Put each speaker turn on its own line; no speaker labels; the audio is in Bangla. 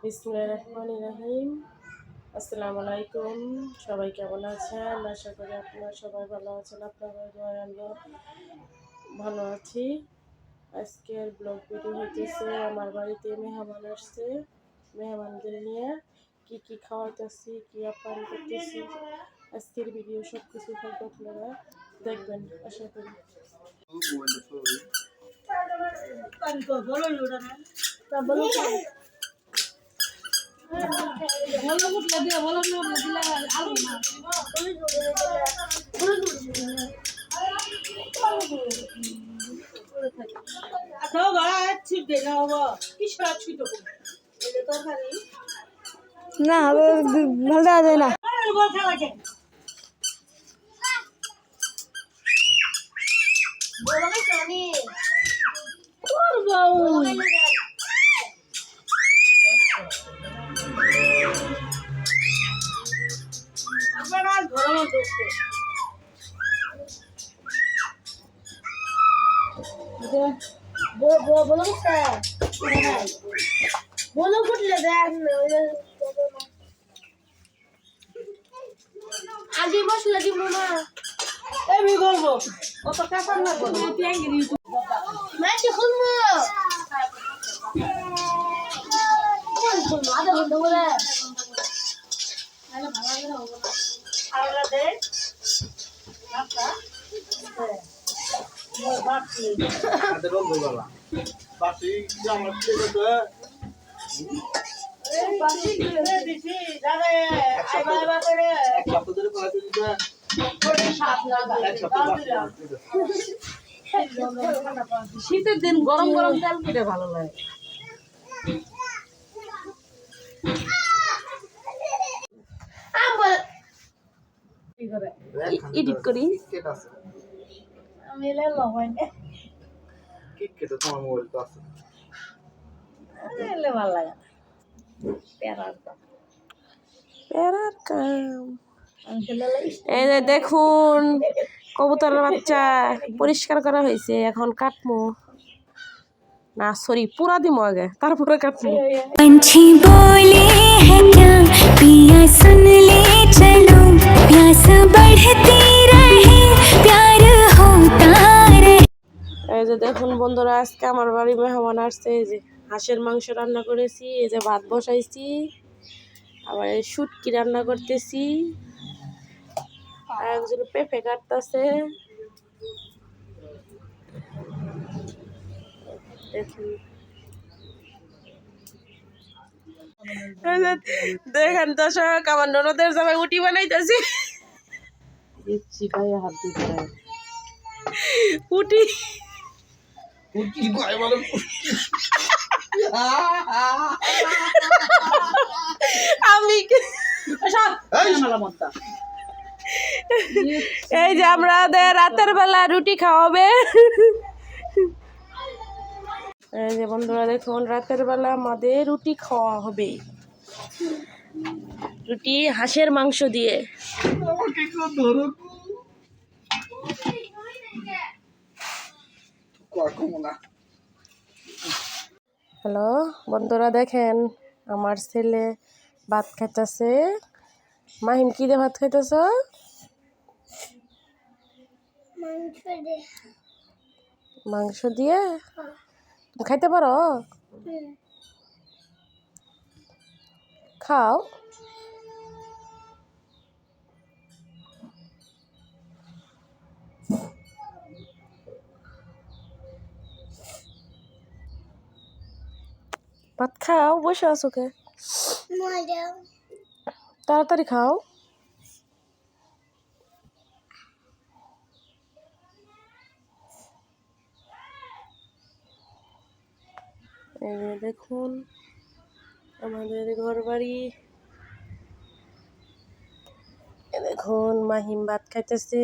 বিসমিল্লাহির রহমানির রহিম। আসসালামু আলাইকুম। সবাই কেমন আছেন? আশা করি আপনারা সবাই ভালো আছেন। আপনাদের দোয়ায় আমিও ভালো আছি। আজকের ব্লগ ভিডিও হইতেছে আমার বাড়িতে মেহমান আসছে। মেহমানদের নিয়ে কি খাওয়াতেছি, কি আপ্যায়ন করতেছি, আজকের ভিডিও সব কিছু থাকবে, আপনারা দেখবেন আশা করি।
না ভালো দেওয়া যায় না। বলো ফুটলে দেখ আগে বসলে দিব না আমি বলবো কত টাকা না বলবো ম্যাচে খুলবো আধা ঘন্টা বলে ভালো ভালো দে আচ্ছা আদে বল বাবা বাকি আমার থেকে তো বাকি করে দিছি দাদা আইবা করে এক সপ্তাহ ধরে করা দিছি শীতের দিন গরম গরম তেল পিঠে ভালো লাগে।
এডিট করি
আমি লেলো হয় না
কিটকেট তোমার মোবাইল তো আছে
লে ভালো লাগে প্যারার
কাম। এই যে দেখুন কবুতরের বাচ্চা পরিষ্কার করা হয়েছে, এখন কাটমু না, সরি পুরা দিমু আগে তারপরে কাটমু।
पंछी बोले हैं क्या पिया सुन ले चलो प्यास बढ़ती रहे प्यार होता रहे।
এই যে দেখুন বন্ধুরা, আজকে আমার বাড়ি মেহমান আসছে। এই যে হাঁসের মাংস রান্না করেছি, এই যে ভাত বসাইছি, আবার এই শুটকি রান্না করতেছি, আর একজন পেঁপে কাটতেছে। দেখুন দেখেন দর্শক, আমার ননদের জামাই উটি বানাইতেছি। হাত দিতে উটি আমি এই যে আমাদের রাতের বেলা রুটি খাওয়াবে। এই যে বন্ধুরা দেখুন, রাতের বেলা আমাদের রুটি খাওয়া হবে, রুটি হাঁসের মাংস দিয়ে। হ্যালো বন্ধুরা, দেখেন আমার ছেলে ভাত খাইতেছে। মাহিম কি দিয়ে ভাত খাইতেছ? মাংস দিয়ে তুমি খাইতে পারো? খাও। ভাত খাও, বসে আছো কে? তাড়াতাড়ি খাও। এই যে দেখুন আমাদের ঘর বাড়ি। দেখুন মাহিম ভাত খাইতেছে।